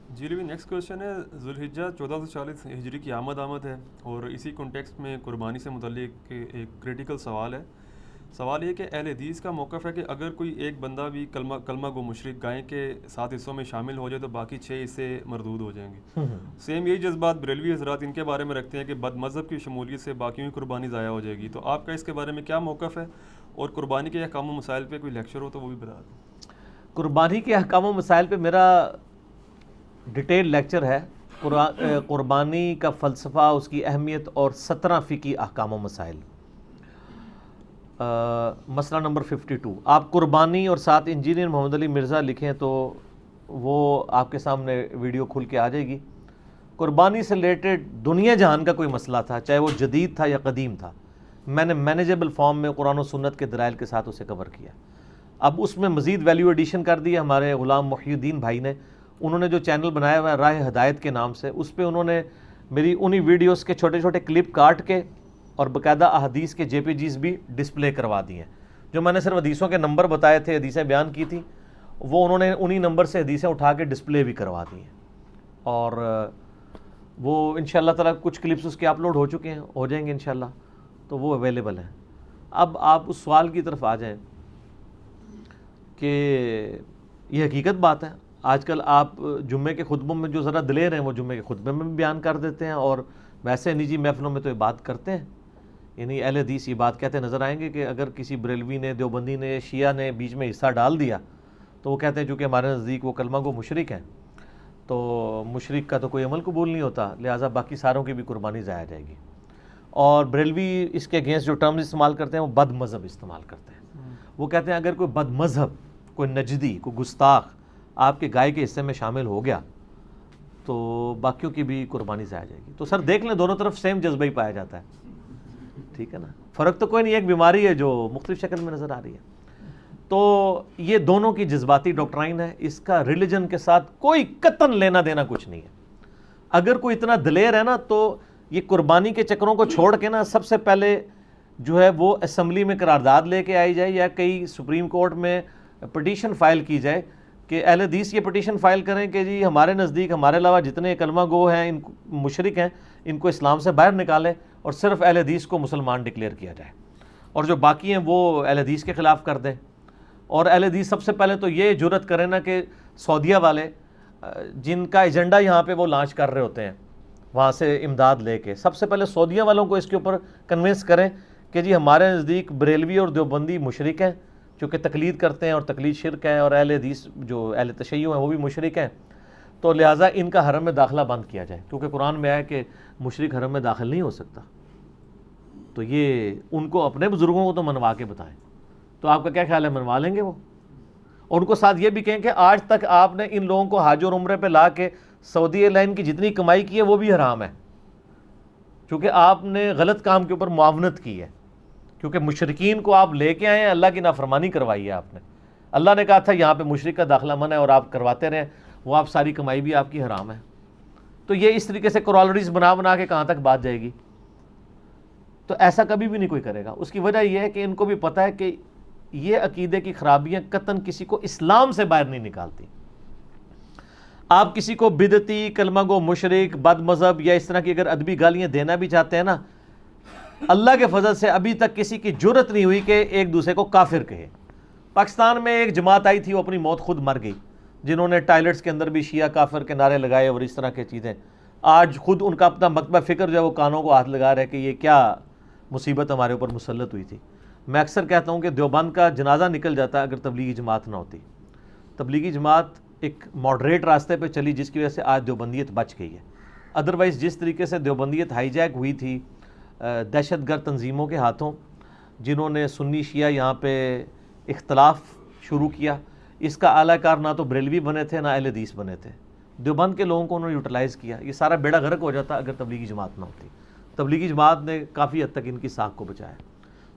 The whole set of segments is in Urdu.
جی لیکن نیکسٹ کویشچن ہے، ذوالحجہ 1440 ہجری کی آمد ہے، اور اسی کانٹیکسٹ میں قربانی سے متعلق ایک کریٹیکل سوال ہے۔ سوال یہ کہ اہل حدیث کا موقف ہے کہ اگر کوئی ایک بندہ بھی کلمہ گو مشرک گائے کے 7 حصوں میں شامل ہو جائے تو باقی 6 حصے مردود ہو جائیں گے۔ سیم یہی جذبات بریلوی حضرات ان کے بارے میں رکھتے ہیں کہ بد مذہب کی شمولیت سے باقیوں کی قربانی ضائع ہو جائے گی۔ تو آپ کا اس کے بارے میں کیا موقف ہے، اور قربانی کے احکام و مسائل پہ کوئی لیکچر ہو تو وہ بھی بتا دیں۔ قربانی کے احکام و مسائل پہ میرا ڈیٹیل لیکچر ہے، قربانی کا فلسفہ، اس کی اہمیت اور 17 فقہی احکام و مسائل۔ مسئلہ نمبر 52، آپ قربانی اور ساتھ انجینئر محمد علی مرزا لکھیں تو وہ آپ کے سامنے ویڈیو کھل کے آ جائے گی۔ قربانی سے ریلیٹڈ دنیا جہان کا کوئی مسئلہ تھا، چاہے وہ جدید تھا یا قدیم تھا، میں نے مینیجیبل فارم میں قرآن و سنت کے دلائل کے ساتھ اسے کور کیا۔ اب اس میں مزید ویلیو ایڈیشن کر دیا ہمارے غلام محی الدین بھائی نے، انہوں نے جو چینل بنایا ہوا ہے راہ ہدایت کے نام سے، اس پہ انہوں نے میری انہی ویڈیوز کے چھوٹے چھوٹے کلپ کاٹ کے اور باقاعدہ احادیث کے جے پی جیز بھی ڈسپلے کروا دی ہیں۔ جو میں نے صرف حدیثوں کے نمبر بتائے تھے، حدیثیں بیان کی تھی، وہ انہوں نے انہی نمبر سے حدیثیں اٹھا کے ڈسپلے بھی کروا دی ہیں، اور وہ انشاءاللہ تعالیٰ کچھ کلپس اس کے اپلوڈ ہو چکے ہیں، ہو جائیں گے انشاءاللہ، تو وہ اویلیبل ہیں۔ اب آپ اس سوال کی طرف آ جائیں کہ یہ حقیقت بات ہے، آج کل آپ جمعے کے خطبوں میں جو ذرا دلیر ہیں وہ جمعے کے خطبے میں بھی بیان کر دیتے ہیں، اور ویسے نجی محفلوں میں تو یہ بات کرتے ہیں، یعنی اہل حدیث یہ بات کہتے نظر آئیں گے کہ اگر کسی بریلوی نے، دیوبندی نے، شیعہ نے بیچ میں حصہ ڈال دیا تو وہ کہتے ہیں چونکہ ہمارے نزدیک وہ کلمہ گو مشرک ہیں، تو مشرک کا تو کوئی عمل قبول نہیں ہوتا، لہٰذا باقی ساروں کی بھی قربانی ضائع جائے گی۔ اور بریلوی اس کے اگینسٹ جو ٹرمز استعمال کرتے ہیں وہ بد مذہب استعمال کرتے ہیں۔ وہ کہتے ہیں اگر کوئی بد مذہب، کوئی نجدی، کوئی گستاخ آپ کے گائے کے حصے میں شامل ہو گیا تو باقیوں کی بھی قربانی ضائع جائے گی۔ تو سر دیکھ لیں، دونوں طرف سیم جذبہ ہی پایا جاتا ہے، ٹھیک ہے نا، فرق تو کوئی نہیں، ایک بیماری ہے جو مختلف شکل میں نظر آ رہی ہے۔ تو یہ دونوں کی جذباتی ڈاکٹرائن ہے، اس کا ریلیجن کے ساتھ کوئی قطعاً لینا دینا کچھ نہیں ہے۔ اگر کوئی اتنا دلیر ہے نا تو یہ قربانی کے چکروں کو چھوڑ کے نا سب سے پہلے جو ہے وہ اسمبلی میں قرارداد لے کے آئی جائے، یا کئی سپریم کورٹ میں پٹیشن فائل کی جائے کہ اہل حدیث یہ پٹیشن فائل کریں کہ جی ہمارے نزدیک ہمارے علاوہ جتنے کلمہ گو ہیں، ان مشرک ہیں، ان کو اسلام سے باہر نکالیں، اور صرف اہل حدیث کو مسلمان ڈکلیئر کیا جائے، اور جو باقی ہیں وہ اہل حدیث کے خلاف کر دیں۔ اور اہل حدیث سب سے پہلے تو یہ جرت کریں نا کہ سعودیہ والے جن کا ایجنڈا یہاں پہ وہ لانچ کر رہے ہوتے ہیں وہاں سے امداد لے کے، سب سے پہلے سعودیہ والوں کو اس کے اوپر کنونس کریں کہ جی ہمارے نزدیک بریلوی اور دیوبندی مشرک ہیں، چونکہ تقلید کرتے ہیں اور تقلید شرک ہے، اور اہل حدیث جو اہل تشیع ہیں وہ بھی مشرک ہیں، تو لہٰذا ان کا حرم میں داخلہ بند کیا جائے، کیونکہ قرآن میں آیا کہ مشرک حرم میں داخل نہیں ہو سکتا۔ تو یہ ان کو اپنے بزرگوں کو تو منوا کے بتائیں، تو آپ کا کیا خیال ہے، منوا لیں گے وہ؟ اور ان کو ساتھ یہ بھی کہیں کہ آج تک آپ نے ان لوگوں کو حج اور عمرے پہ لا کے سعودی ایئر لائن کی جتنی کمائی کی ہے وہ بھی حرام ہے، کیونکہ آپ نے غلط کام کے اوپر معاونت کی ہے، کیونکہ مشرکین کو آپ لے کے آئے ہیں، اللہ کی نافرمانی کروائی ہے آپ نے۔ اللہ نے کہا تھا یہاں پہ مشرک کا داخلہ منع ہے، اور آپ کرواتے رہے، وہ آپ ساری کمائی بھی آپ کی حرام ہے۔ تو یہ اس طریقے سے کورالریز بنا بنا کے کہاں تک بات جائے گی؟ تو ایسا کبھی بھی نہیں کوئی کرے گا۔ اس کی وجہ یہ ہے کہ ان کو بھی پتہ ہے کہ یہ عقیدے کی خرابیاں قطعاً کسی کو اسلام سے باہر نہیں نکالتی۔ آپ کسی کو بدعتی، کلمہ گو مشرک، بد مذہب یا اس طرح کی اگر ادبی گالیاں دینا بھی چاہتے ہیں نا، اللہ کے فضل سے ابھی تک کسی کی جرت نہیں ہوئی کہ ایک دوسرے کو کافر کہے۔ پاکستان میں ایک جماعت آئی تھی، وہ اپنی موت خود مر گئی، جنہوں نے ٹائلٹس کے اندر بھی شیعہ کافر کے نعرے لگائے اور اس طرح کی چیزیں۔ آج خود ان کا اپنا مکتبہ فکر جو ہے وہ کانوں کو ہاتھ لگا رہے کہ یہ کیا مصیبت ہمارے اوپر مسلط ہوئی تھی۔ میں اکثر کہتا ہوں کہ دیوبند کا جنازہ نکل جاتا اگر تبلیغی جماعت نہ ہوتی۔ تبلیغی جماعت ایک ماڈریٹ راستے پہ چلی جس کی وجہ سے آج دیوبندیت بچ گئی ہے، ادروائز جس طریقے سے دیوبندیت ہائی جیک ہوئی تھی دہشت گرد تنظیموں کے ہاتھوں، جنہوں نے سنی شیعہ یہاں پہ اختلاف شروع کیا، اس کا اعلیٰ کار نہ تو بریلوی بنے تھے نہ اہل حدیث بنے تھے، دیوبند کے لوگوں کو انہوں نے یوٹیلائز کیا۔ یہ سارا بیڑا غرق ہو جاتا اگر تبلیغی جماعت نہ ہوتی۔ تبلیغی جماعت نے کافی حد تک ان کی ساکھ کو بچایا۔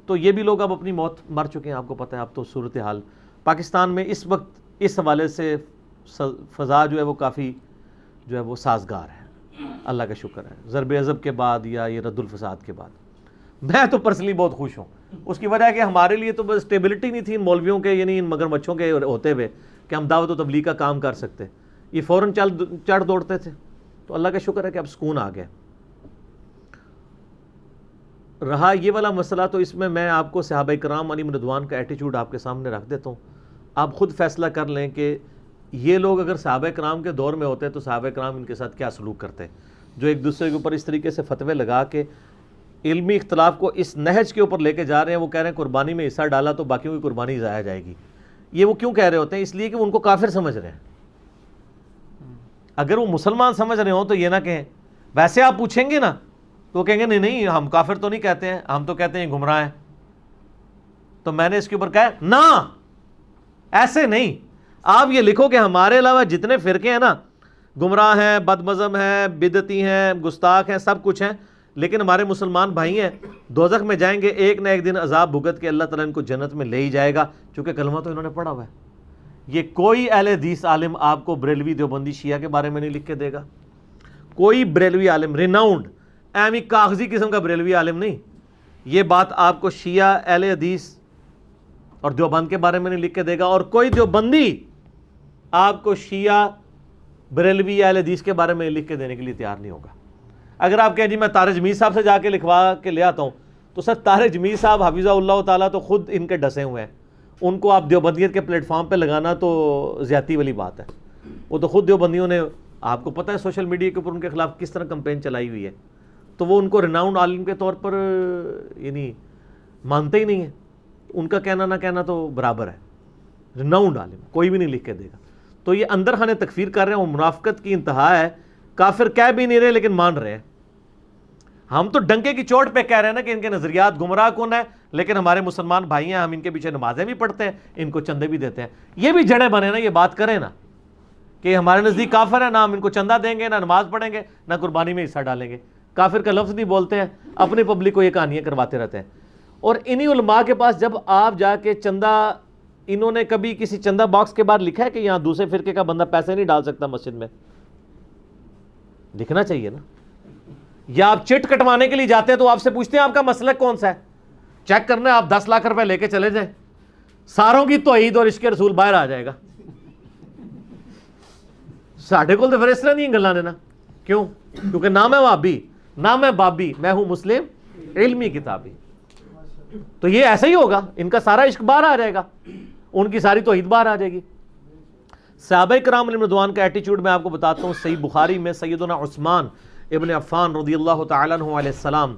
تو یہ بھی لوگ اب اپنی موت مر چکے ہیں، آپ کو پتہ ہے۔ اب تو صورتحال پاکستان میں اس وقت اس حوالے سے فضا جو ہے وہ کافی جو ہے وہ سازگار ہے، اللہ کا شکر ہے، ضرب عضب کے بعد یا یہ رد الفساد کے بعد۔ میں تو پرسنلی بہت خوش ہوں، اس کی وجہ ہے کہ ہمارے لیے تو بس اسٹیبلٹی نہیں تھی ان مولویوں کے، یعنی ان مگرمچھوں کے ہوتے ہوئے کہ ہم دعوت و تبلیغ کا کام کر سکتے۔ یہ فوراً چڑھ دوڑتے تھے. تو اللہ کا شکر ہے کہ اب سکون آ گیا. رہا یہ والا مسئلہ, تو اس میں آپ کو صحابہ کرام علیہم رضوان کا ایٹیچیوڈ آپ کے سامنے رکھ دیتا ہوں. آپ خود فیصلہ کر لیں کہ یہ لوگ اگر صحابہ کرام کے دور میں ہوتے تو صحابہ کرام ان کے ساتھ کیا سلوک کرتے, جو ایک دوسرے کے اوپر اس طریقے سے فتوے لگا کے علمی اختلاف کو اس نہج کے اوپر لے کے جا رہے ہیں. وہ کہہ رہے ہیں قربانی میں حصہ ڈالا تو باقیوں کی قربانی ضائع جائے گی. یہ وہ کیوں کہہ رہے ہوتے ہیں؟ اس لیے کہ وہ ان کو کافر سمجھ رہے ہیں. اگر وہ مسلمان سمجھ رہے ہوں تو یہ نہ کہیں. ویسے آپ پوچھیں گے نا تو وہ کہیں گے نہیں ہم کافر تو نہیں کہتے ہیں, ہم تو کہتے ہیں گمراہ ہیں. تو میں نے اس کے اوپر کہا نہ, ایسے نہیں. آپ یہ لکھو کہ ہمارے علاوہ جتنے فرقے ہیں نا, گمراہ ہیں, بد مذہب ہیں, بدعتی ہیں, گستاخ ہیں, سب کچھ ہیں, لیکن ہمارے مسلمان بھائی ہیں, دوزخ میں جائیں گے, ایک نہ ایک دن عذاب بھگت کے اللہ تعالیٰ ان کو جنت میں لے ہی جائے گا, چونکہ کلمہ تو انہوں نے پڑھا ہوا ہے. یہ کوئی اہل حدیث عالم آپ کو بریلوی دیوبندی شیعہ کے بارے میں نہیں لکھ کے دے گا. کوئی بریلوی عالم ریناؤنڈ ایمی کاغذی قسم کا بریلوی عالم نہیں یہ بات آپ کو شیعہ, اہل حدیث اور دیوبند کے بارے میں نہیں لکھ کے دے گا. اور کوئی دیوبندی آپ کو شیعہ, بریلوی, اہل حدیث کے بارے میں لکھ کے دینے کے لیے تیار نہیں ہوگا. اگر آپ کہیں جی میں طارق جمیل صاحب سے جا کے لکھوا کے لے آتا ہوں, تو سر طارق جمیل صاحب حفظہ اللہ تعالیٰ تو خود ان کے ڈسے ہوئے ہیں. ان کو آپ دیوبندیت کے پلیٹ فارم پہ لگانا تو زیادتی والی بات ہے. وہ تو خود دیوبندیوں نے, آپ کو پتہ ہے سوشل میڈیا کے اوپر ان کے خلاف کس طرح کمپین چلائی ہوئی ہے. تو وہ ان کو ریناؤنڈ عالم کے طور پر یعنی مانتے ہی نہیں ہیں. ان کا کہنا نہ کہنا تو برابر ہے. ریناؤنڈ عالم کوئی بھی نہیں لکھ کے دے گا. تو یہ اندر خانے تکفیر کر رہے ہیں, اور منافقت کی انتہا ہے. کافر کہہ بھی نہیں رہے لیکن مان رہے ہیں. ہم تو ڈنکے کی چوٹ پہ کہہ رہے ہیں نا کہ ان کے نظریات گمراہ کون ہے, لیکن ہمارے مسلمان بھائی ہیں, ہم ان کے پیچھے نمازیں بھی پڑھتے ہیں, ان کو چندے بھی دیتے ہیں. یہ بھی جڑیں بنے نا, یہ بات کریں نا کہ ہمارے نزدیک کافر ہے, نہ ہم ان کو چندہ دیں گے, نہ نماز پڑھیں گے, نہ قربانی میں حصہ ڈالیں گے. کافر کا لفظ نہیں بولتے ہیں, اپنی پبلک کو یہ کہانیاں کرواتے رہتے ہیں. اور انہی علماء کے پاس جب آپ جا کے چندہ, انہوں نے کبھی کسی چندہ باکس کے بعد لکھا ہے کہ یہاں دوسرے فرقے کا بندہ پیسے نہیں ڈال سکتا مسجد میں؟ لکھنا چاہیے نا. یا آپ چٹ کٹوانے کے لیے جاتے ہیں تو آپ سے پوچھتے ہیں آپ کا مسلک کون سا ہے, چیک کرنا ہے, آپ 10 لاکھ روپے لے کے چلے جائیں, ساروں کی توحید اور عشق رسول باہر آ جائے گا. ساڈے کول تو پھر اس طرح نہیں گلاں نے نا. کیوں؟ کیونکہ نہ میں وہابی, نہ میں بابی, میں ہوں مسلم علمی کتابی. تو یہ ایسا ہی ہوگا, ان کا سارا عشق باہر آ جائے گا, ان کی ساری توحید باہر آ جائے گی. صحابہ کرام علیہم رضوان کا ایٹیچیوڈ میں آپ کو بتاتا ہوں. صحیح بخاری میں سیدنا عثمان ابن عفان رضی اللہ تعالیٰ عنہ علیہ السلام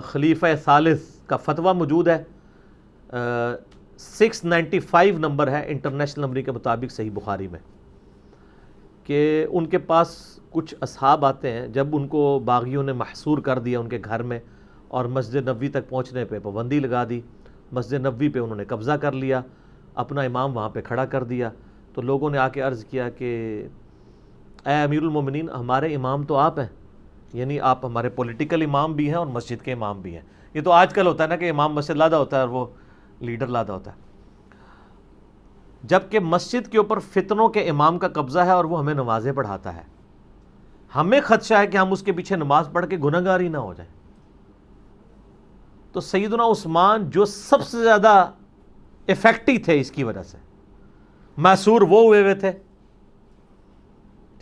خلیفہ ثالث کا فتویٰ موجود ہے. 695 نمبر ہے انٹرنیشنل نمبر کے مطابق صحیح بخاری میں, کہ ان کے پاس کچھ اصحاب آتے ہیں جب ان کو باغیوں نے محصور کر دیا ان کے گھر میں, اور مسجد نبوی تک پہنچنے پہ پابندی لگا دی. مسجد نبوی پہ انہوں نے قبضہ کر لیا, اپنا امام وہاں پہ کھڑا کر دیا. تو لوگوں نے آ کے عرض کیا کہ اے امیر المومنین, ہمارے امام تو آپ ہیں, یعنی آپ ہمارے پولیٹیکل امام بھی ہیں اور مسجد کے امام بھی ہیں. یہ تو آج کل ہوتا ہے نا کہ امام مسجد لادا ہوتا ہے اور وہ لیڈر لادا ہوتا ہے, جبکہ مسجد کے اوپر فتنوں کے امام کا قبضہ ہے اور وہ ہمیں نمازیں پڑھاتا ہے. ہمیں خدشہ ہے کہ ہم اس کے پیچھے نماز پڑھ کے گنہگار ہی نہ ہو جائیں. تو سیدنا عثمان جو سب سے زیادہ افیکٹو تھے اس کی وجہ سے, محصور وہ ہوئے ہوئے تھے,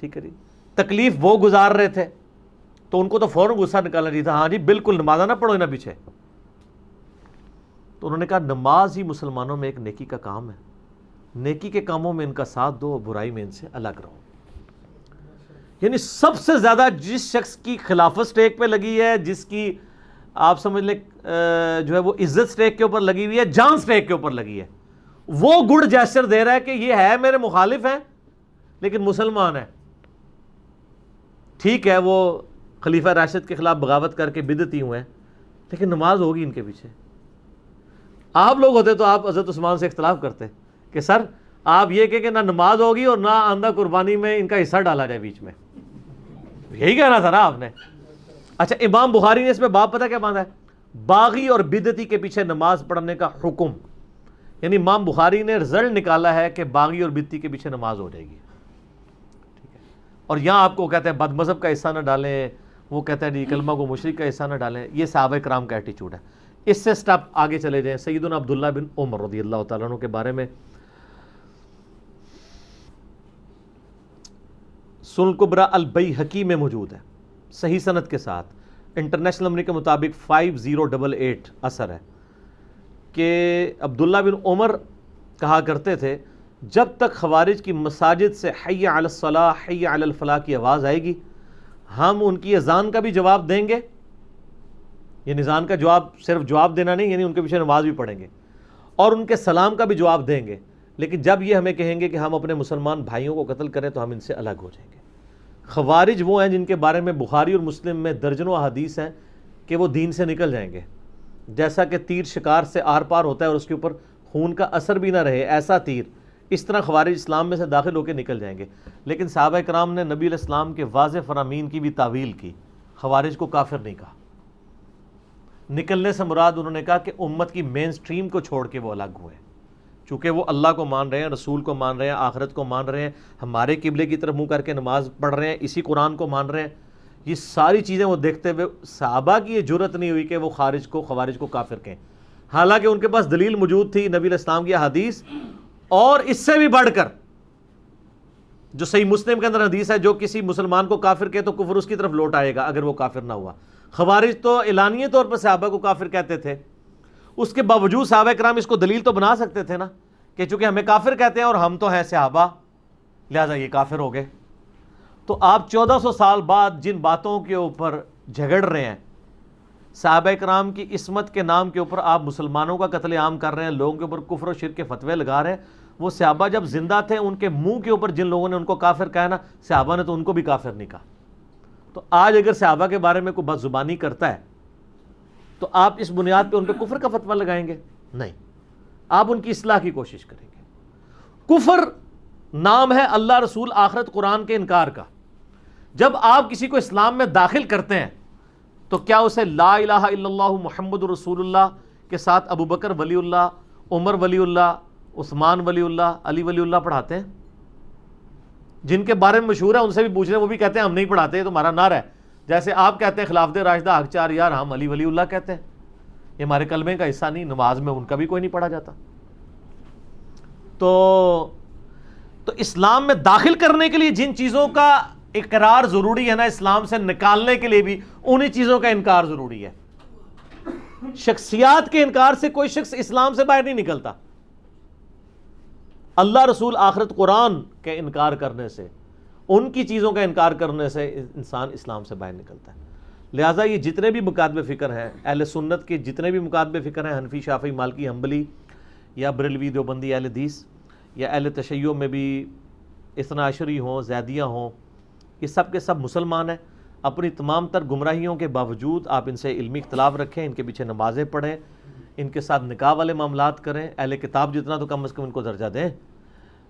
ٹھیک ہے جی, تکلیف وہ گزار رہے تھے, تو ان کو تو فوراً غصہ نکالنا چاہیے تھا, ہاں جی بالکل نمازہ نہ پڑھو نہ پیچھے. تو انہوں نے کہا نماز ہی مسلمانوں میں ایک نیکی کا کام ہے, نیکی کے کاموں میں ان کا ساتھ دو, برائی میں ان سے الگ رہو. یعنی سب سے زیادہ جس شخص کی خلافت سٹیک پہ لگی ہے, جس کی آپ سمجھ لیں جو ہے وہ عزت سٹیک کے اوپر لگی ہوئی ہے, جان سٹیک کے اوپر لگی ہے, وہ گڈ جیسچر دے رہا ہے کہ یہ ہے میرے مخالف ہیں لیکن مسلمان ہے. ٹھیک ہے وہ خلیفہ راشد کے خلاف بغاوت کر کے بدعتی ہوئے ہیں, لیکن نماز ہوگی ان کے پیچھے. آپ لوگ ہوتے تو آپ حضرت عثمان سے اختلاف کرتے کہ سر آپ یہ کہ نہ نماز ہوگی اور نہ آندہ قربانی میں ان کا حصہ ڈالا جائے بیچ میں. یہی کہنا تھا نا آپ نے. اچھا, امام بخاری نے اس میں باب پتہ کیا باندھا ہے, باغی اور بدعتی کے پیچھے نماز پڑھنے کا حکم. یعنی امام بخاری نے رزلٹ نکالا ہے کہ باغی اور بدعتی کے پیچھے نماز ہو جائے گی. ٹھیک ہے, اور یہاں آپ کو کہتے ہیں بد مذہب کا حصہ نہ ڈالیں, وہ کہتے ہیں جی کلمہ کو مشرک کا حصہ نہ ڈالیں. یہ صحابہ کرام کا ایٹیچیوڈ ہے. اس سے سٹیپ آگے چلے جائیں. سیدنا عبداللہ بن عمر رضی اللہ تعالیٰ عنہ کے بارے میں سنن کبریٰ البیہقی میں موجود ہے صحیح سند کے ساتھ، انٹرنیشنل نمبر کے مطابق 5088 اثر ہے کہ عبداللہ بن عمر کہا کرتے تھے جب تک خوارج کی مساجد سے حی علی الصلاح حی علی الفلاح کی آواز آئے گی ہم ان کی اذان کا بھی جواب دیں گے، یہ اذان کا جواب صرف جواب دینا نہیں، یعنی ان کے پیچھے نماز بھی پڑھیں گے، اور ان کے سلام کا بھی جواب دیں گے، لیکن جب یہ ہمیں کہیں گے کہ ہم اپنے مسلمان بھائیوں کو قتل کریں تو ہم ان سے الگ ہو جائیں گے۔ خوارج وہ ہیں جن کے بارے میں بخاری اور مسلم میں درجنوں احادیث ہیں کہ وہ دین سے نکل جائیں گے، جیسا کہ تیر شکار سے آر پار ہوتا ہے اور اس کے اوپر خون کا اثر بھی نہ رہے، ایسا تیر، اس طرح خوارج اسلام میں سے داخل ہو کے نکل جائیں گے۔ لیکن صحابہ کرام نے نبی علیہ السلام کے واضح فرامین کی بھی تعویل کی، خوارج کو کافر نہیں کہا۔ نکلنے سے مراد انہوں نے کہا کہ امت کی مین سٹریم کو چھوڑ کے وہ الگ ہوئے، چونکہ وہ اللہ کو مان رہے ہیں، رسول کو مان رہے ہیں، آخرت کو مان رہے ہیں، ہمارے قبلے کی طرف منہ کر کے نماز پڑھ رہے ہیں، اسی قرآن کو مان رہے ہیں، یہ ساری چیزیں وہ دیکھتے ہوئے صحابہ کی یہ جرأت نہیں ہوئی کہ وہ خوارج کو کافر کہیں، حالانکہ ان کے پاس دلیل موجود تھی، نبی علیہ السلام کی حدیث، اور اس سے بھی بڑھ کر جو صحیح مسلم کے اندر حدیث ہے جو کسی مسلمان کو کافر کہے تو کفر اس کی طرف لوٹ آئے گا اگر وہ کافر نہ ہوا۔ خوارج تو اعلانیہ طور پر صحابہ کو کافر کہتے تھے، اس کے باوجود صحابہ کرام اس کو دلیل تو بنا سکتے تھے نا کہ چونکہ ہمیں کافر کہتے ہیں اور ہم تو ہیں صحابہ لہذا یہ کافر ہو گئے۔ تو آپ 1400 سال بعد جن باتوں کے اوپر جھگڑ رہے ہیں، صحابہ کرام کی عصمت کے نام کے اوپر آپ مسلمانوں کا قتل عام کر رہے ہیں، لوگوں کے اوپر کفر و شرک کے فتوے لگا رہے ہیں، وہ صحابہ جب زندہ تھے ان کے منہ کے اوپر جن لوگوں نے ان کو کافر کہا نا، صحابہ نے تو ان کو بھی کافر نہیں کہا۔ تو آج اگر صحابہ کے بارے میں کوئی بد زبانی کرتا ہے تو آپ اس بنیاد پہ ان پہ کفر کا فتویٰ لگائیں گے؟ نہیں، آپ ان کی اصلاح کی کوشش کریں گے۔ کفر نام ہے اللہ، رسول، آخرت، قرآن کے انکار کا۔ جب آپ کسی کو اسلام میں داخل کرتے ہیں تو کیا اسے لا الہ الا اللہ محمد رسول اللہ کے ساتھ ابو بکر ولی اللہ، عمر ولی اللہ، عثمان ولی اللہ، علی ولی اللہ پڑھاتے ہیں؟ جن کے بارے میں مشہور ہے ان سے بھی پوچھ رہے ہیں، وہ بھی کہتے ہیں ہم نہیں پڑھاتے، یہ تمہارا نعرہ ہے۔ جیسے آپ کہتے ہیں خلافت راشدہ حق چار یار، ہم علی ولی اللہ کہتے ہیں، یہ ہمارے کلمے کا حصہ نہیں، نماز میں ان کا بھی کوئی نہیں پڑھا جاتا۔ تو اسلام میں داخل کرنے کے لیے جن چیزوں کا اقرار ضروری ہے نا، اسلام سے نکالنے کے لیے بھی انہی چیزوں کا انکار ضروری ہے۔ شخصیات کے انکار سے کوئی شخص اسلام سے باہر نہیں نکلتا، اللہ، رسول، آخرت، قرآن کے انکار کرنے سے، ان کی چیزوں کا انکار کرنے سے انسان اسلام سے باہر نکلتا ہے۔ لہٰذا یہ جتنے بھی مکاتب فکر ہیں، اہل سنت کے جتنے بھی مکاتب فکر ہیں، حنفی، شافعی، مالکی، حنبلی یا بریلوی، دیوبندی، اہل حدیث یا اہل تشیع میں بھی اثنا عشری ہوں، زیدیہ ہوں، یہ سب کے سب مسلمان ہیں۔ اپنی تمام تر گمراہیوں کے باوجود آپ ان سے علمی اختلاف رکھیں، ان کے پیچھے نمازیں پڑھیں، ان کے ساتھ نکاح والے معاملات کریں، اہل کتاب جتنا تو کم از کم ان کو درجہ دیں،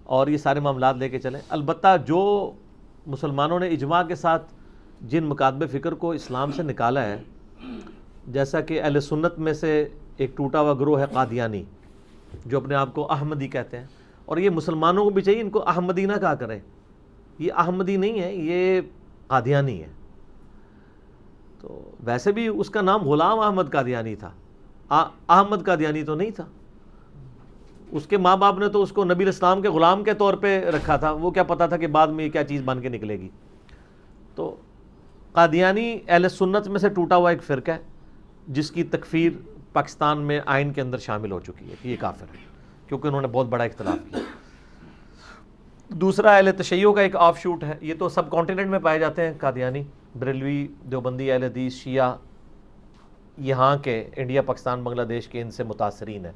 اور یہ سارے معاملات لے کے چلیں۔ البتہ جو مسلمانوں نے اجماع کے ساتھ جن مکاتب فکر کو اسلام سے نکالا ہے، جیسا کہ اہل سنت میں سے ایک ٹوٹا ہوا گروہ ہے قادیانی، جو اپنے آپ کو احمدی کہتے ہیں، اور یہ مسلمانوں کو بھی چاہیے ان کو احمدی نہ کہا کریں، یہ احمدی نہیں ہے، یہ قادیانی ہے۔ تو ویسے بھی اس کا نام غلام احمد قادیانی تھا، احمد قادیانی تو نہیں تھا۔ اس کے ماں باپ نے تو اس کو نبی علیہ السلام کے غلام کے طور پہ رکھا تھا، وہ کیا پتا تھا کہ بعد میں یہ کیا چیز بن کے نکلے گی۔ تو قادیانی اہل سنت میں سے ٹوٹا ہوا ایک فرقہ ہے جس کی تکفیر پاکستان میں آئین کے اندر شامل ہو چکی ہے کہ یہ کافر ہے، کیونکہ انہوں نے بہت بڑا اختلاف کیا۔ دوسرا اہل تشیع کا ایک آف شوٹ ہے، یہ تو سب کانٹیننٹ میں پائے جاتے ہیں، قادیانی، بریلوی، دیوبندی، اہل حدیث، شیعہ، یہاں کے انڈیا، پاکستان، بنگلہ دیش کے ان سے متاثرین ہیں۔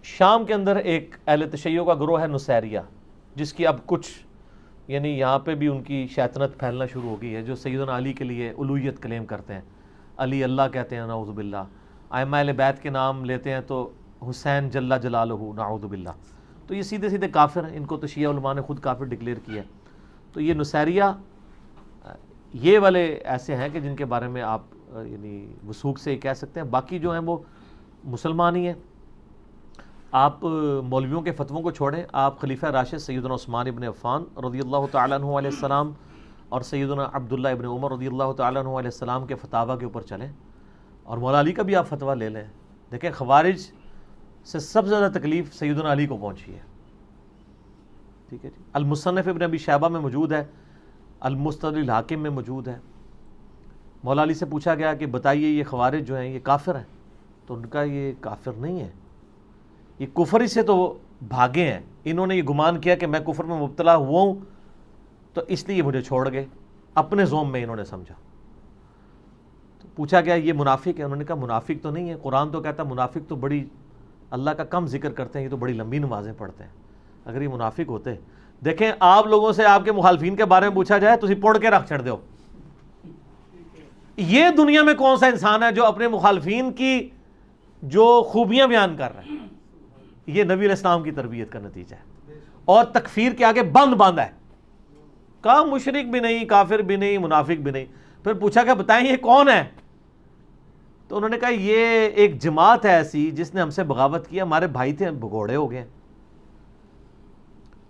شام کے اندر ایک اہل تشیع کا گروہ ہے نصیریہ، جس کی اب کچھ یعنی یہاں پہ بھی ان کی شیطنت پھیلنا شروع ہو گئی ہے، جو سیدنا علی کے لیے الوہیت کلیم کرتے ہیں، علی اللہ کہتے ہیں، نعوذ باللہ، ائمہ اہل بیت کے نام لیتے ہیں تو حسین جل جلالہ، نعوذ باللہ۔ تو یہ سیدھے سیدھے کافر ہیں، ان کو تو شیعہ علماء نے خود کافر ڈکلیئر کیا ہے۔ تو یہ نصیریہ، یہ والے ایسے ہیں کہ جن کے بارے میں آپ یعنی وثوق سے کہہ سکتے ہیں، باقی جو ہیں وہ مسلمان ہی ہیں۔ آپ مولویوں کے فتووں کو چھوڑیں، آپ خلیفہ راشد سیدنا عثمان ابن عفان رضی اللہ تعالیٰ عنہ علیہ السلام اور سیدنا عبداللہ ابن عمر رضی اللہ تعالیٰ عنہ علیہ السلام کے فتاویٰ کے اوپر چلیں، اور مولا علی کا بھی آپ فتویٰ لے لیں۔ دیکھیں خوارج سے سب سے زیادہ تکلیف سیدنا علی کو پہنچی ہے، ٹھیک ہے جی. المصنف ابن ابی شیبہ میں موجود ہے, المستدرک الحاکم میں موجود ہے. مولا علی سے پوچھا گیا کہ بتائیے یہ خوارج جو ہیں یہ کافر ہیں؟ تو ان کا یہ کافر نہیں ہے, یہ کفر ہی سے تو بھاگے ہیں, انہوں نے یہ گمان کیا کہ میں کفر میں مبتلا ہوا ہوں تو اس لیے مجھے چھوڑ گئے, اپنے زوم میں انہوں نے سمجھا. تو پوچھا گیا یہ منافق ہے؟ انہوں نے کہا منافق تو نہیں ہے, قرآن تو کہتا ہے منافق تو بڑی اللہ کا کم ذکر کرتے ہیں, یہ تو بڑی لمبی نمازیں پڑھتے ہیں. اگر یہ منافق ہوتے, دیکھیں آپ لوگوں سے آپ کے مخالفین کے بارے میں پوچھا جائے تو پڑھ کے رکھ چھڑ دو. یہ دنیا میں کون سا انسان ہے جو اپنے مخالفین کی جو خوبیاں بیان کر رہا ہے؟ یہ نبی علیہ السلام کی تربیت کا نتیجہ ہے, اور تکفیر کے آگے بند ہے. کہا مشرک بھی نہیں, کافر بھی نہیں, منافق بھی نہیں. پھر پوچھا کہ بتائیں یہ کون ہے؟ تو انہوں نے کہا یہ ایک جماعت ہے ایسی جس نے ہم سے بغاوت کیا, ہمارے بھائی تھے بھگوڑے ہو گئے.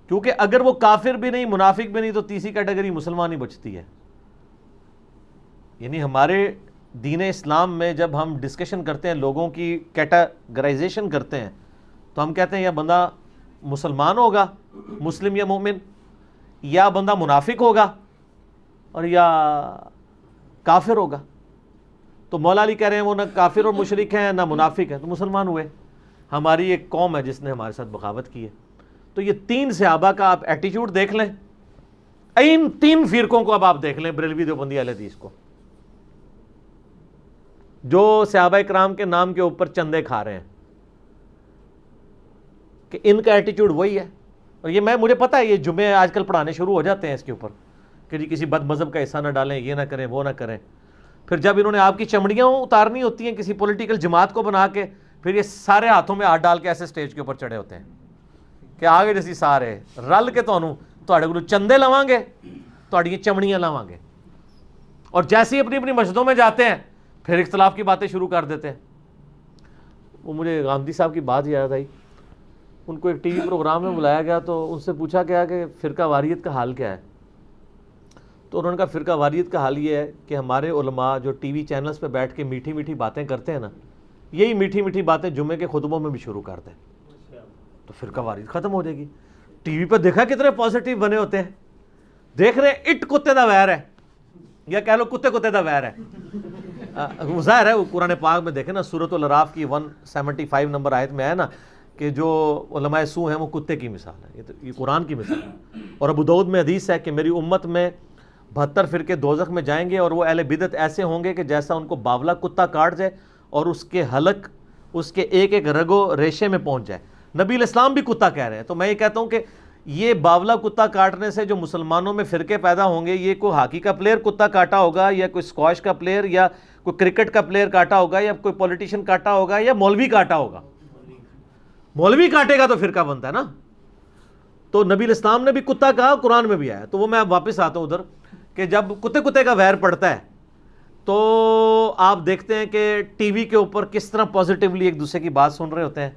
کیونکہ اگر وہ کافر بھی نہیں منافق بھی نہیں تو تیسری کیٹیگری مسلمان ہی بچتی ہے. یعنی ہمارے دین اسلام میں جب ہم ڈسکشن کرتے ہیں, لوگوں کی کیٹاگرائزیشن کرتے ہیں, تو ہم کہتے ہیں یا بندہ مسلمان ہوگا, مسلم یا مومن, یا بندہ منافق ہوگا, اور یا کافر ہوگا. تو مولا علی کہہ رہے ہیں وہ نہ کافر اور مشرک ہیں نہ منافق ہیں, تو مسلمان ہوئے. ہماری ایک قوم ہے جس نے ہمارے ساتھ بغاوت کی ہے. تو یہ 3 صحابہ کا آپ ایٹیچیوڈ دیکھ لیں, ان 3 فرقوں کو اب آپ دیکھ لیں, بریلوی دیوبندی اہل حدیث کو, جو صحابہ کرام کے نام کے اوپر چندے کھا رہے ہیں, کہ ان کا ایٹیچیوڈ وہی ہے. اور یہ مجھے پتا ہے یہ جمعے آج کل پڑھانے شروع ہو جاتے ہیں اس کے اوپر کہ جی کسی بد مذہب کا حصہ نہ ڈالیں, یہ نہ کریں, وہ نہ کریں. پھر جب انہوں نے آپ کی چمڑیاں اتارنی ہوتی ہیں کسی پولیٹیکل جماعت کو بنا کے, پھر یہ سارے ہاتھوں میں ہاتھ ڈال کے ایسے سٹیج کے اوپر چڑھے ہوتے ہیں کہ آگے جیسی سارے رل کے تھوڑے کو چندے لواں گے, تھوڑی چمڑیاں لواں گے. اور جیسے ہی اپنی اپنی مسجدوں میں جاتے ہیں پھر اختلاف کی باتیں شروع کر دیتے ہیں. وہ مجھے غامدی صاحب کی بات یاد آئی, ان کو ایک ٹی وی پروگرام میں بلایا گیا تو ان سے پوچھا گیا کہ فرقہ واریت کا حال کیا ہے. تو انہوں نے کہا فرقہ واریت کا حال یہ ہے کہ ہمارے علماء جو ٹی وی چینلز پہ بیٹھ کے میٹھی میٹھی باتیں کرتے ہیں نا, یہی میٹھی میٹھی باتیں جمعے کے خطبوں میں بھی شروع کر دیں تو فرقہ واریت ختم ہو جائے گی. ٹی وی پہ دیکھا کتنے پازیٹیو بنے ہوتے ہیں, دیکھ رہے ہیں اٹ کتے دا ویر ہے, یا کہہ لو کتے دا ویر ہے. ظاہر ہے وہ قرآن پاک میں دیکھیں نا, سورۃ الاعراف کی 175 نمبر آیت میں ہے نا کہ جو علماء سو ہیں وہ کتے کی مثال ہے. یہ قرآن کی مثال ہے. اور ابو داؤد میں حدیث ہے کہ میری امت میں 72 فرقے دوزخ میں جائیں گے, اور وہ اہل بدعت ایسے ہوں گے کہ جیسا ان کو باولا کتا کاٹ جائے اور اس کے حلق اس کے ایک ایک رگو ریشے میں پہنچ جائے. نبی علیہ السلام بھی کتا کہہ رہے ہیں. تو میں یہ کہتا ہوں کہ یہ باولا کتا کاٹنے سے جو مسلمانوں میں فرقے پیدا ہوں گے, یہ کوئی ہاکی کا پلیئر کتا کاٹا ہوگا, یا کوئی اسکواش کا پلیئر, یا کوئی کرکٹ کا پلیئر کاٹا ہوگا, یا کوئی پولیٹیشین کاٹا ہوگا, یا مولوی کاٹا ہوگا. مولوی کاٹے گا تو فرقہ بنتا ہے نا. تو نبی علیہ السلام نے بھی کتا کہا, قرآن میں بھی آیا. تو وہ میں واپس آتا ہوں ادھر کہ جب کتے کا ویر پڑتا ہے تو آپ دیکھتے ہیں کہ ٹی وی کے اوپر کس طرح پازیٹیولی ایک دوسرے کی بات سن رہے ہوتے ہیں,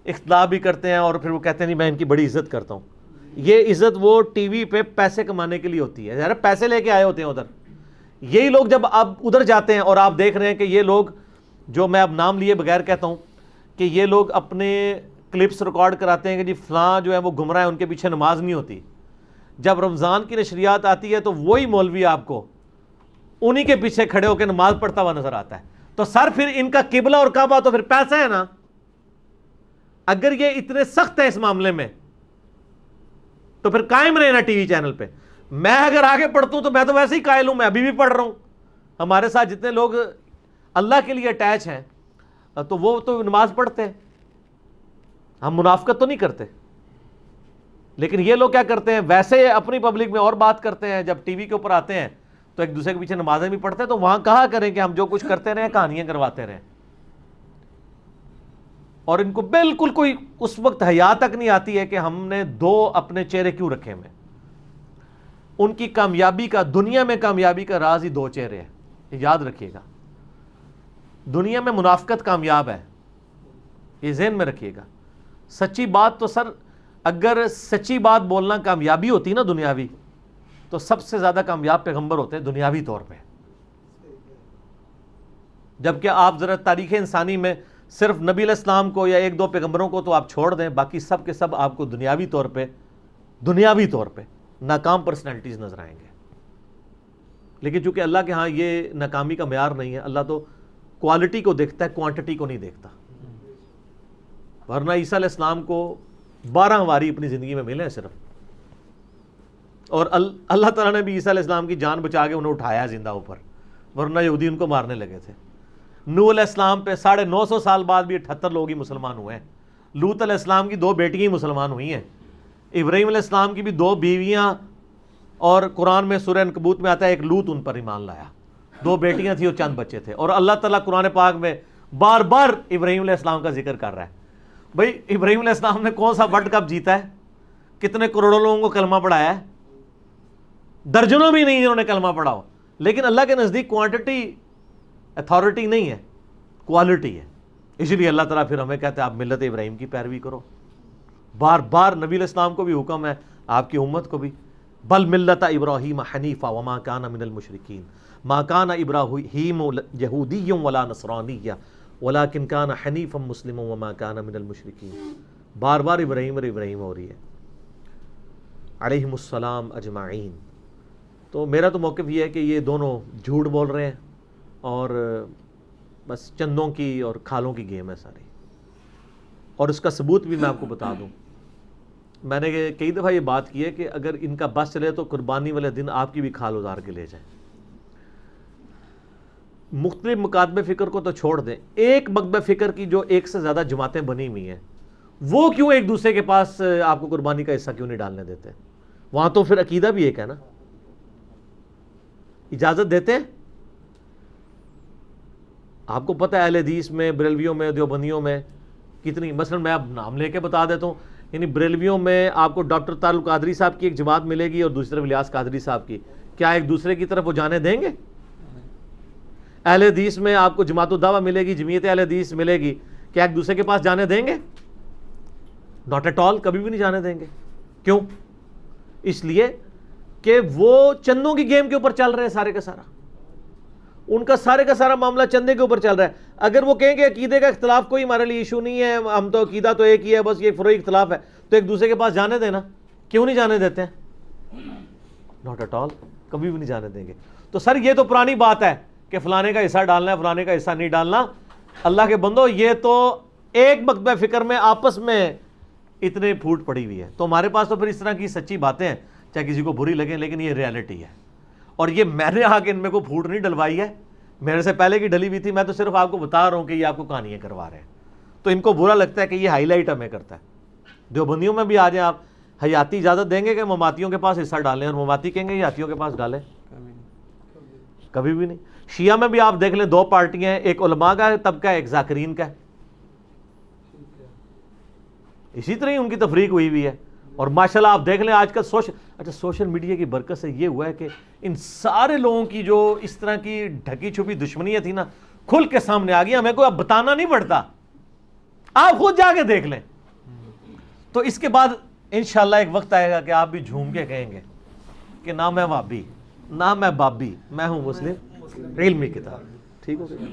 اختلاف بھی کرتے ہیں, اور پھر وہ کہتے ہیں نہیں میں ان کی بڑی عزت کرتا ہوں. یہ عزت وہ ٹی وی پہ پیسے کمانے کے لیے ہوتی ہے, یار پیسے لے کے آئے ہوتے ہیں ادھر. یہی لوگ جب آپ ادھر جاتے ہیں اور آپ دیکھ رہے ہیں کہ یہ لوگ, جو میں اب نام لیے بغیر کہتا ہوں, کہ یہ لوگ اپنے کلپس ریکارڈ کراتے ہیں کہ جی فلاں جو ہے وہ گمراہ ہے, ان کے پیچھے نماز نہیں ہوتی. جب رمضان کی نشریات آتی ہے تو وہی مولوی آپ کو انہی کے پیچھے کھڑے ہو کے نماز پڑھتا ہوا نظر آتا ہے. تو سر پھر ان کا قبلہ اور کعبہ تو پھر پیسہ ہے نا. اگر یہ اتنے سخت ہیں اس معاملے میں تو پھر قائم رہے نا ٹی وی چینل پہ. میں اگر آگے پڑھتا ہوں تو میں تو ویسے ہی قائل ہوں, میں ابھی بھی پڑھ رہا ہوں. ہمارے ساتھ جتنے لوگ اللہ کے لیے اٹیچ ہیں تو وہ تو نماز پڑھتے ہیں, ہم منافقت تو نہیں کرتے. لیکن یہ لوگ کیا کرتے ہیں, ویسے اپنی پبلک میں اور بات کرتے ہیں, جب ٹی وی کے اوپر آتے ہیں تو ایک دوسرے کے پیچھے نمازیں بھی پڑھتے ہیں. تو وہاں کہا کریں کہ ہم جو کچھ کرتے رہے کہانیاں کرواتے رہے. اور ان کو بالکل کوئی اس وقت حیا تک نہیں آتی ہے کہ ہم نے 2 اپنے چہرے کیوں رکھے ہوئے. ان کی کامیابی کا, دنیا میں کامیابی کا راز ہی 2 چہرے ہیں, یاد رکھیے گا. دنیا میں منافقت کامیاب ہے, یہ ذہن میں رکھیے گا. سچی بات تو سر, اگر سچی بات بولنا کامیابی ہوتی نا دنیاوی, تو سب سے زیادہ کامیاب پیغمبر ہوتے ہیں دنیاوی طور پہ. جبکہ آپ ذرا تاریخ انسانی میں صرف نبی علیہ السلام کو یا 1-2 پیغمبروں کو تو آپ چھوڑ دیں, باقی سب کے سب آپ کو دنیاوی طور پہ دنیاوی طور پہ ناکام پرسنالٹیز نظر آئیں گے. لیکن چونکہ اللہ کے ہاں یہ ناکامی کا معیار نہیں ہے, اللہ تو کوالٹی کو دیکھتا ہے, کوانٹٹی کو نہیں دیکھتا. ورنہ عیسیٰ علیہ السلام کو 12 واری اپنی زندگی میں ملے ہیں صرف, اور اللہ تعالیٰ نے بھی عیسیٰ علیہ السلام کی جان بچا کے انہیں اٹھایا زندہ اوپر, ورنہ یہودی ان کو مارنے لگے تھے. نوح علیہ السلام پہ 950 سال بعد بھی 78 لوگ ہی مسلمان ہوئے ہیں. لوط علیہ السلام کی 2 بیٹیاں ہی مسلمان ہوئی ہیں. ابراہیم علیہ السلام کی بھی 2 بیویاں, اور قرآن میں سورہ عنکبوت میں آتا ہے ایک لوط ان پر ایمان لایا. 2 بیٹیاں تھیں اور چند بچے تھے. اور اللہ تعالیٰ قرآن پاک میں بار بار ابراہیم علیہ السلام کا ذکر کر رہا ہے. بھائی ابراہیم علیہ السلام نے کون سا ورلڈ کپ جیتا ہے؟ کتنے کروڑوں لوگوں کو کلمہ پڑھایا ہے؟ درجنوں بھی نہیں جنہوں نے کلمہ پڑھا ہو. لیکن اللہ کے نزدیک کوانٹٹی اتھارٹی نہیں ہے, کوالٹی ہے. اسی لیے اللہ تعالیٰ پھر ہمیں کہتے ہیں آپ ملت ابراہیم کی پیروی کرو. بار بار نبی علیہ السلام کو بھی حکم ہے, آپ کی امت کو بھی, بل ملت ابراہیم حنیفا وما کان من المشرکین ما کان ابراہیم یہودی ولا نصرانی ولکن کان حنیفا مسلما وما کان من المشرکین. بار بار ابراہیم اور ابراہیم ہو رہی ہے علیہم السلام اجمعین. تو میرا تو موقف یہ ہے کہ یہ دونوں جھوٹ بول رہے ہیں اور بس چندوں کی اور کھالوں کی گیم ہے ساری. اور اس کا ثبوت بھی میں آپ کو بتا دوں, میں نے کئی دفعہ یہ بات کی ہے کہ اگر ان کا بس چلے تو قربانی والے دن آپ کی بھی کھال اتار کے لے جائیں. مختلف مکاتب فکر کو تو چھوڑ دیں, ایک مکتب فکر کی جو 1 سے زیادہ جماعتیں بنی ہوئی ہیں, وہ کیوں ایک دوسرے کے پاس آپ کو قربانی کا حصہ کیوں نہیں ڈالنے دیتے؟ وہاں تو پھر عقیدہ بھی ایک ہے نا, اجازت دیتے ہیں. آپ کو پتہ ہے اہل حدیث میں, بریلویوں میں, دیوبندیوں میں کتنی, مثلا میں اب نام لے کے بتا دیتا ہوں, یعنی بریلویوں میں آپ کو ڈاکٹر تعلق قادری صاحب کی ایک جماعت ملے گی اور دوسری طرف الیاس قادری صاحب کی. کیا ایک دوسرے کی طرف وہ جانے دیں گے؟ اہل حدیث میں آپ کو جماعت الدعوہ ملے گی, جمعیت اہل حدیث ملے گی, کیا ایک دوسرے کے پاس جانے دیں گے؟ ناٹ ایٹ آل, کبھی بھی نہیں جانے دیں گے. کیوں؟ اس لیے کہ وہ چندوں کی گیم کے اوپر چل رہے ہیں سارے کا سارا. ان کا سارے کا سارا معاملہ چندے کے اوپر چل رہا ہے. اگر وہ کہیں کہ عقیدے کا اختلاف کوئی ہمارے لیے ایشو نہیں ہے, ہم تو عقیدہ تو ایک ہی ہے, بس یہ فروعی اختلاف ہے, تو ایک دوسرے کے پاس جانے دینا. کیوں نہیں جانے دیتے ہیں؟ ناٹ ایٹ آل, کبھی بھی نہیں جانے دیں گے. تو سر یہ تو پرانی بات ہے کہ فلانے کا حصہ ڈالنا ہے, فلانے کا حصہ نہیں ڈالنا. اللہ کے بندو, یہ تو ایک مکتب فکر میں آپس میں اتنے پھوٹ پڑی ہوئی ہے. تو ہمارے پاس تو پھر اس طرح کی سچی باتیں ہیں, چاہے کسی کو بری لگیں, لیکن یہ ریالٹی ہے. اور یہ میں نے آ کے ان میں کو پھوٹ نہیں ڈلوائی ہے, میرے سے پہلے کی ڈلی ہوئی تھی. میں تو صرف آپ کو بتا رہا ہوں کہ یہ آپ کو کہانیاں کروا رہے ہیں. تو ان کو برا لگتا ہے کہ یہ ہائی لائٹ ہمیں کرتا ہے. دیوبندیوں میں بھی آ جائیں آپ, حیاتی اجازت دیں گے کہ مماتیوں کے پاس حصہ ڈالیں, اور مماتی کہیں گے حیاتیوں کے پاس ڈالیں؟ کبھی بھی نہیں. شیعہ میں بھی آپ دیکھ لیں 2 پارٹیاں ہیں, ایک علماء کا طبقہ ہے, ایک ذاکرین کا ہے. اسی طرح ہی ان کی تفریق ہوئی ہوئی ہے. اور ماشاءاللہ آپ دیکھ لیں آج کل سوشل میڈیا کی برکت سے یہ ہوا ہے کہ ان سارے لوگوں کی جو اس طرح کی ڈھکی چھپی دشمنیاں تھی نا, کھل کے سامنے آ گئی. ہمیں کوئی اب بتانا نہیں پڑتا, آپ خود جا کے دیکھ لیں. تو اس کے بعد انشاءاللہ ایک وقت آئے گا کہ آپ بھی جھوم کے کہیں گے کہ نہ میں وہابی, نہ میں بابی, میں ہوں مسلم علمی کتاب. ٹھیک ہو گیا؟